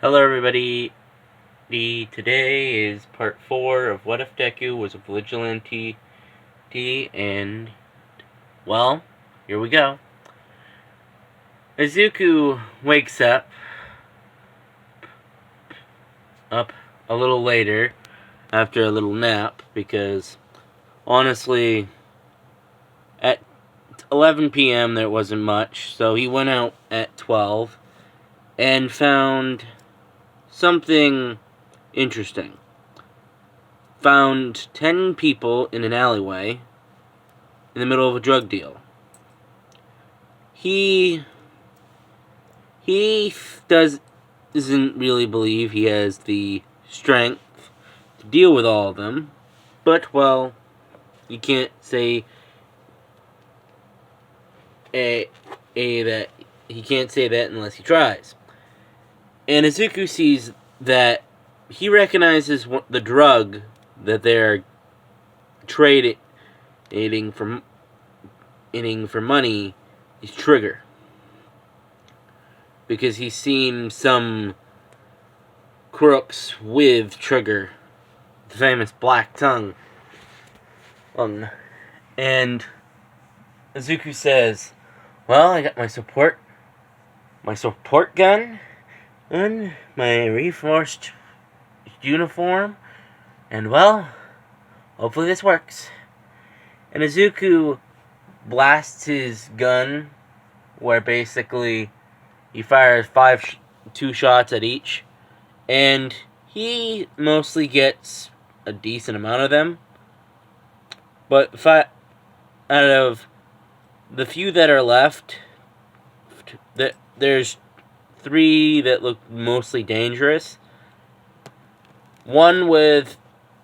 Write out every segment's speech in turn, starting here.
Hello everybody, today is part 4 of What If Deku Was a Vigilante, and, well, here we go. Izuku wakes up a little later, after a little nap, because, honestly, at 11 p.m. there wasn't much, so he went out at 12, and found something interesting. Found 10 people in an alleyway in the middle of a drug deal. He doesn't really believe he has the strength to deal with all of them, but, well, you can't say that he can't say that unless he tries. And Izuku sees that he recognizes the drug that they're trading for money is Trigger, because he's seen some crooks with Trigger, the famous black tongue. And Izuku says, "Well, I got my support gun, and my reinforced uniform, and, well, hopefully this works." And Izuku blasts his gun, where basically he fires 2 shots at each, and he mostly gets a decent amount of them. But out of the few that are left, there's 3 that look mostly dangerous. One with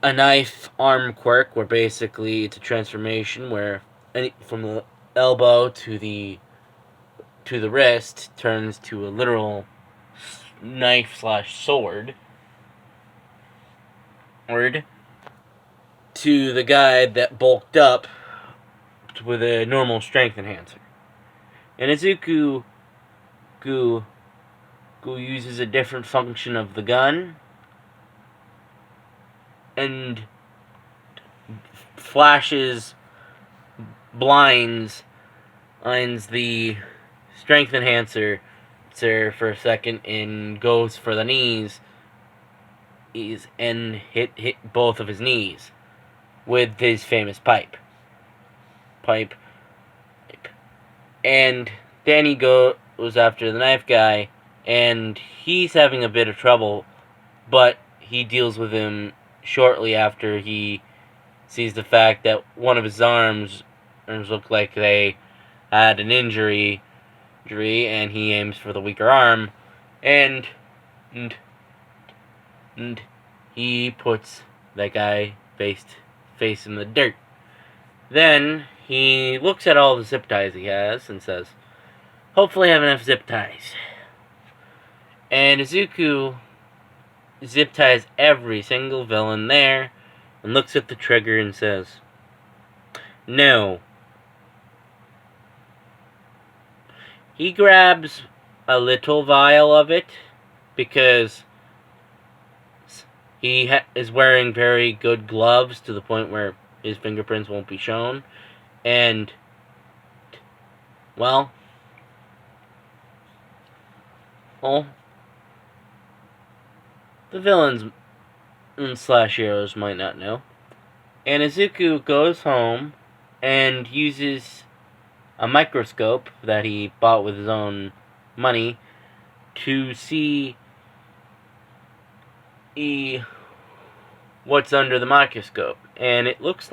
a knife arm quirk, where basically it's a transformation where from the elbow to the wrist turns to a literal knife/sword. To the guy that bulked up with a normal strength enhancer. And Izuku uses a different function of the gun and blinds the strength enhancer for a second and goes for the knees and hit both of his knees with his famous pipe. And Danny goes after the knife guy, and he's having a bit of trouble, but he deals with him shortly after he sees the fact that one of his arms looked like they had an injury, and he aims for the weaker arm, and he puts that guy face in the dirt. Then he looks at all the zip ties he has and says, "Hopefully I have enough zip ties." And Izuku zip ties every single villain there and looks at the trigger and says, "No." He grabs a little vial of it because he is wearing very good gloves to the point where his fingerprints won't be shown. And, well, the villains / heroes might not know. And Izuku goes home and uses a microscope that he bought with his own money to see what's under the microscope. And it looks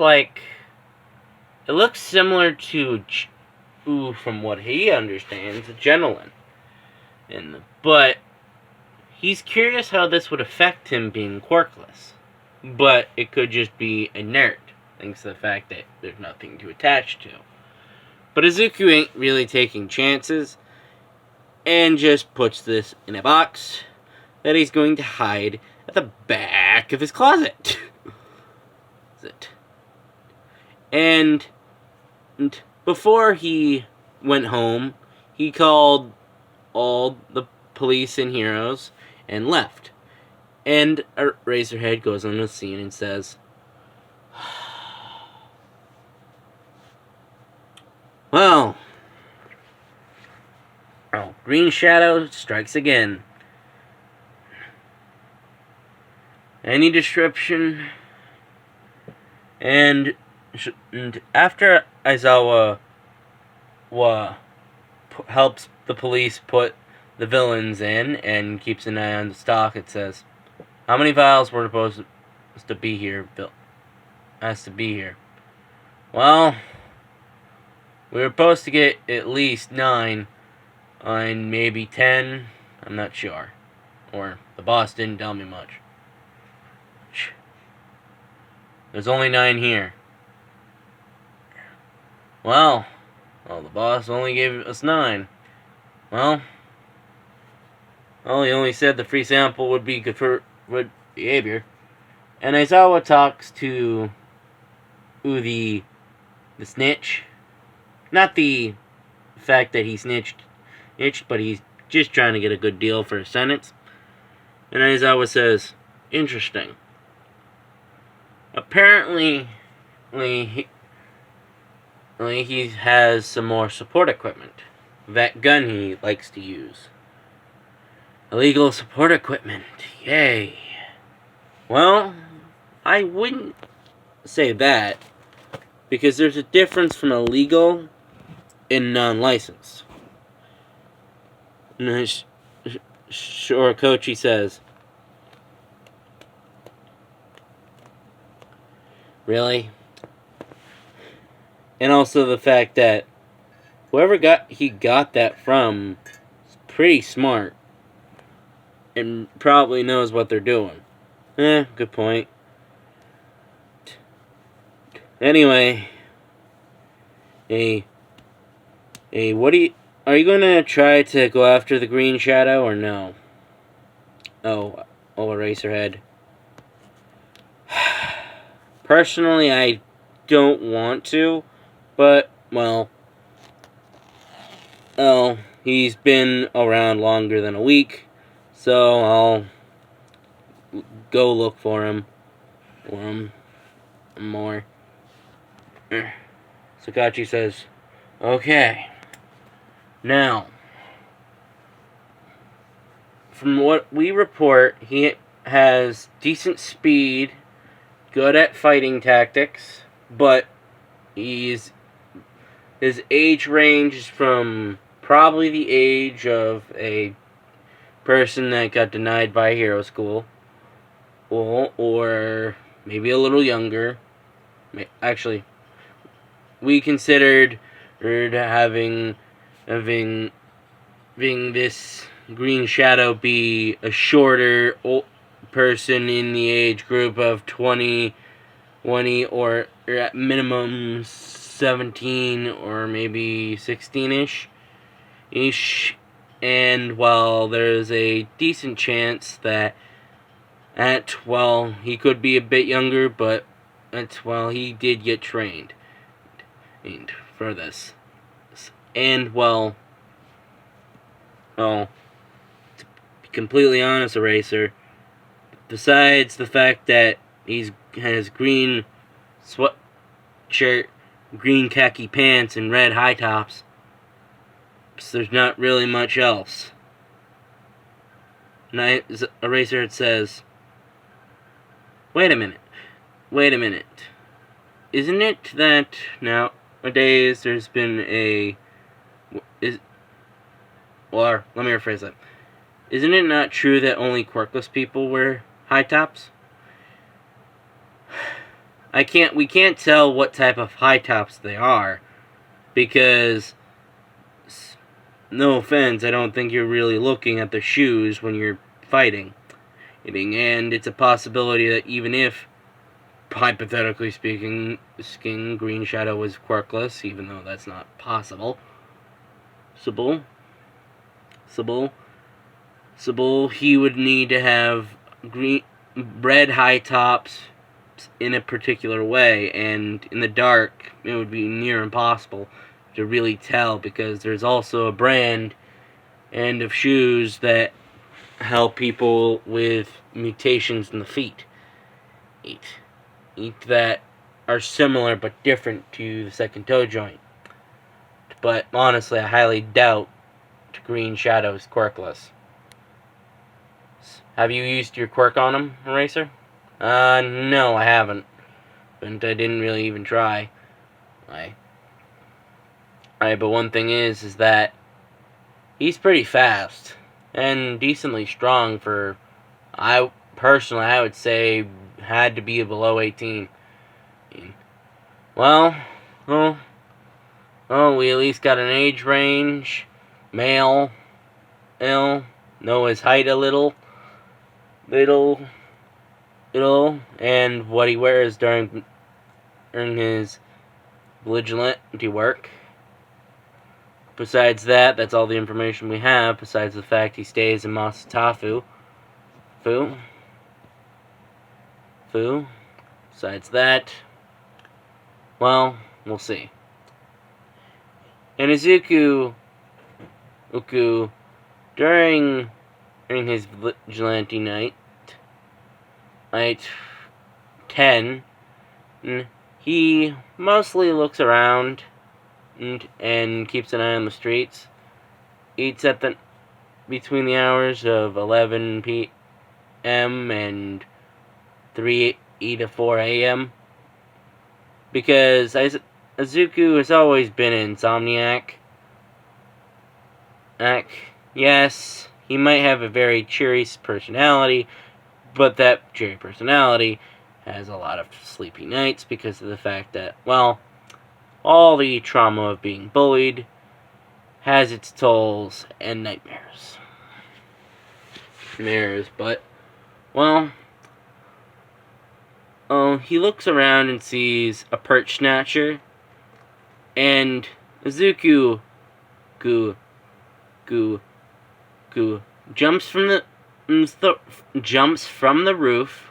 similar to, from what he understands, a gentleman. But he's curious how this would affect him being quirkless. But it could just be inert, thanks to the fact that there's nothing to attach to. But Izuku ain't really taking chances, and just puts this in a box that he's going to hide at the back of his closet. And before he went home, he called all the police and heroes and left. And Razorhead goes on the scene and says, well, Green Shadow strikes again. Any description? And after Aizawa helps the police put the villains in and keeps an eye on the stock, it says, how many vials were supposed to be here? Has to be here. Well, we were supposed to get at least 9 and maybe 10. I'm not sure. Or the boss didn't tell me much. There's only 9 here. Well, the boss only gave us 9. Well, he only said the free sample would be good for good behavior. And Aizawa talks to the snitch. Not the fact that he snitched, but he's just trying to get a good deal for a sentence. And Aizawa says, interesting. Apparently, he has some more support equipment. That gun he likes to use. Illegal support equipment. Yay. Well, I wouldn't say that, because there's a difference from illegal and non-licensed. Shorikochi says, really? And also the fact that whoever he got that from is pretty smart and probably knows what they're doing. Good point. Anyway, are you gonna try to go after the Green Shadow or no? Eraserhead. Personally, I don't want to, but, he's been around longer than a week, so I'll go look for him more. Sakachi says, okay. Now, from what we report, he has decent speed, good at fighting tactics, but his age range is from probably the age of a person that got denied by hero school, or maybe a little younger. Actually, we considered having this Green Shadow be a shorter person in the age group of 20 or at minimum 17 or maybe 16-ish. And while there's a decent chance that he could be a bit younger, but he did get trained for this. And to be completely honest, Eraser, besides the fact that he has green sweatshirt, green khaki pants, and red high tops, there's not really much else. And Eraser says, wait a minute. Isn't it that nowadays there's been let me rephrase that. Isn't it not true that only quirkless people wear high tops? We can't tell what type of high tops they are, because, no offense, I don't think you're really looking at the shoes when you're fighting. And it's a possibility that even if, hypothetically speaking, Green Shadow was quirkless, even though that's not possible, he would need to have red high tops in a particular way, and in the dark it would be near impossible to really tell, because there's also a brand of shoes that how people with mutations in the feet eat. Eat that are similar but different to the second toe joint. But honestly, I highly doubt Green Shadow is quirkless. Have you used your quirk on him, Eraser? No, I haven't. But I didn't really even try. But one thing is that he's pretty fast and decently strong for, I would say, had to be below 18. Well, we at least got an age range, male, know his height a little, and what he wears during his vigilante work. Besides that, that's all the information we have, besides the fact he stays in Masatafu. Besides that, well, we'll see. And Uku, during his vigilante night 10, he mostly looks around and keeps an eye on the streets. Eats between the hours of 11 p.m. and 3 to 4 a.m. because Izuku has always been an insomniac. Yes, he might have a very cheery personality, but that cheery personality has a lot of sleepy nights because of the fact that, well, all the trauma of being bullied has its tolls and nightmares. But, well, he looks around and sees a perch snatcher, and Izuku jumps from the roof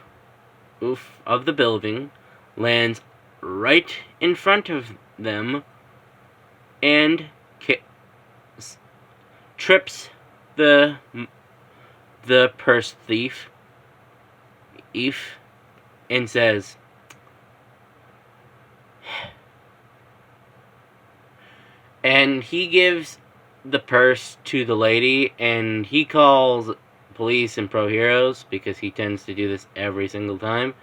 of the building, lands right in front of them, and trips the purse thief, and says, and he gives the purse to the lady, and he calls police and pro heroes because he tends to do this every single time.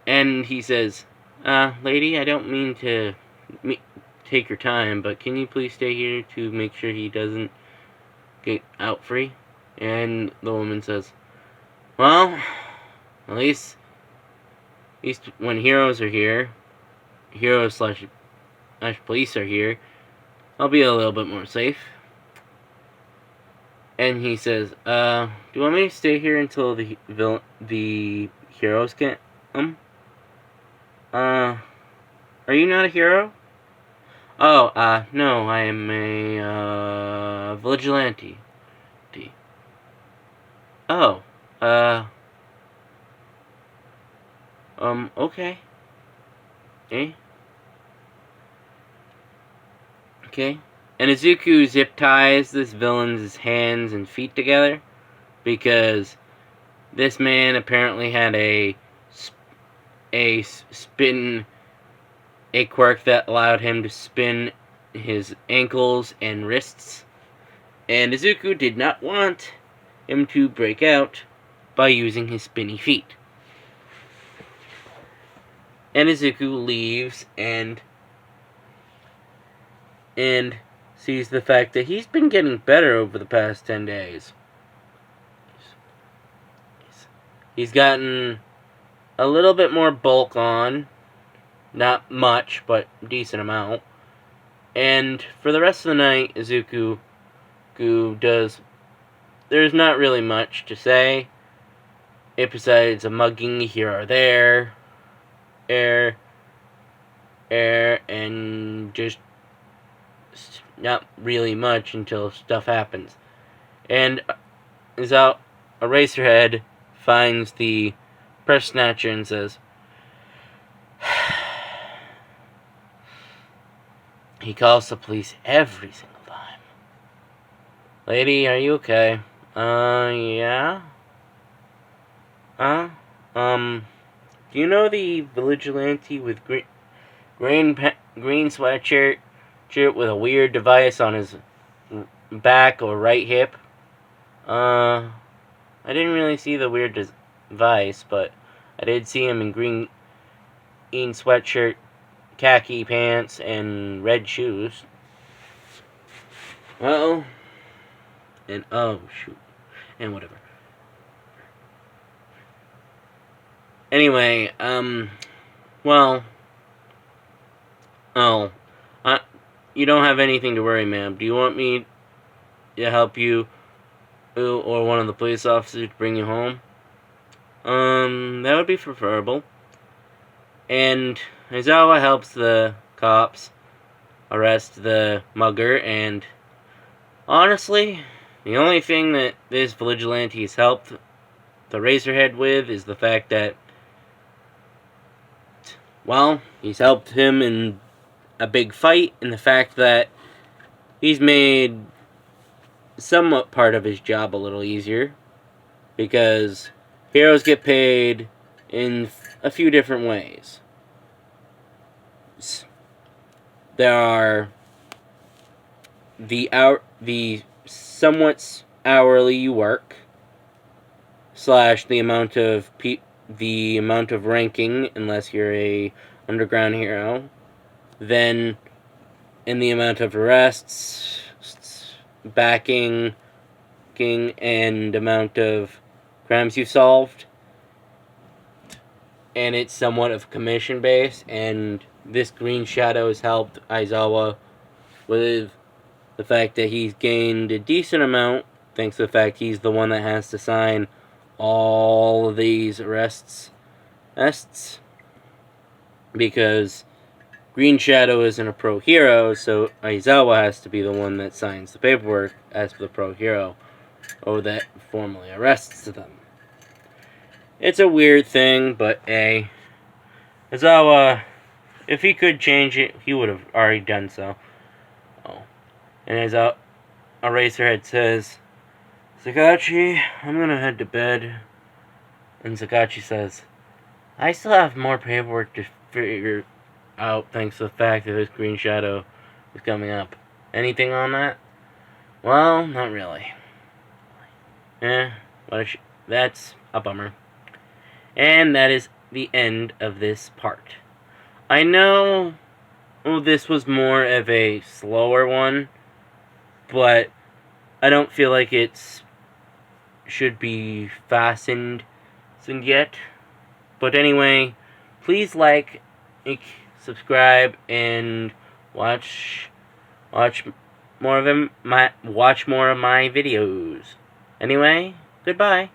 And he says, lady, I don't mean to take your time, but can you please stay here to make sure he doesn't get out free? And the woman says, well, at least when heroes are here, heroes slash police are here, I'll be a little bit more safe. And he says, do you want me to stay here until the heroes can are you not a hero? Oh, no, I am a vigilante. Oh, okay. Okay. And Izuku zip ties this villain's hands and feet together because this man apparently had a quirk that allowed him to spin his ankles and wrists, and Izuku did not want him to break out by using his spinny feet. And Izuku leaves and sees the fact that he's been getting better over the past 10 days. He's gotten a little bit more bulk on. Not much, but decent amount. And for the rest of the night, Izuku does... There's not really much to say. Besides a mugging here or there. And just not really much until stuff happens. And Eraserhead finds the purse snatcher and says, he calls the police every single time. Lady, are you okay? Yeah? Uh, do you know the vigilante with green sweatshirt with a weird device on his back or right hip? I didn't really see the weird device, but I did see him in green sweatshirt, khaki pants, and red shoes. Well, and oh shoot, and whatever. Anyway, well, oh, you don't have anything to worry, ma'am. Do you want me to help you or one of the police officers to bring you home? That would be preferable. And Aizawa helps the cops arrest the mugger, and honestly, the only thing that this vigilante has helped the Razorhead with is the fact that, well, he's helped him in a big fight, and the fact that he's made somewhat part of his job a little easier, because heroes get paid in a few different ways. There are the somewhat hourly you work, / the amount of ranking, unless you're a underground hero, then in the amount of arrests, backing, and amount of crimes you've solved, and it's somewhat of commission based, and this Green Shadow has helped Aizawa with the fact that he's gained a decent amount, thanks to the fact he's the one that has to sign all of these arrests, because Green Shadow isn't a pro hero, so Aizawa has to be the one that signs the paperwork as the pro hero, or that formally arrests them. It's a weird thing, but Aizawa, if he could change it, he would have already done so. Oh. And as Eraserhead says, Sakachi, I'm gonna head to bed. And Sakachi says, I still have more paperwork to figure out thanks to the fact that this Green Shadow is coming up. Anything on that? Well, not really. That's a bummer. And that is the end of this part. I know this was more of a slower one, but I don't feel like it should be fastened yet. But anyway, please like, subscribe, and watch more of my videos. Anyway, goodbye.